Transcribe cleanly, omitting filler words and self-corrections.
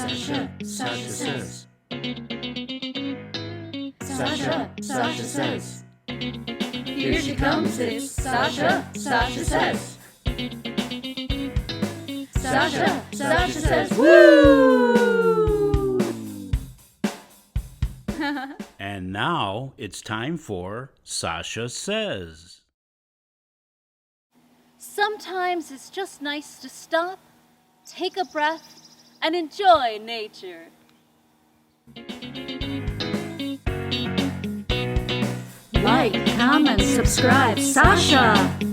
Sasha Says. Sasha Says. Here she comes, it's Sasha Says. Sasha Says. Woo! And now it's time for Sasha Says. Sometimes it's just nice to stop, take a breath, and enjoy nature. Like, comment, subscribe, Sasha!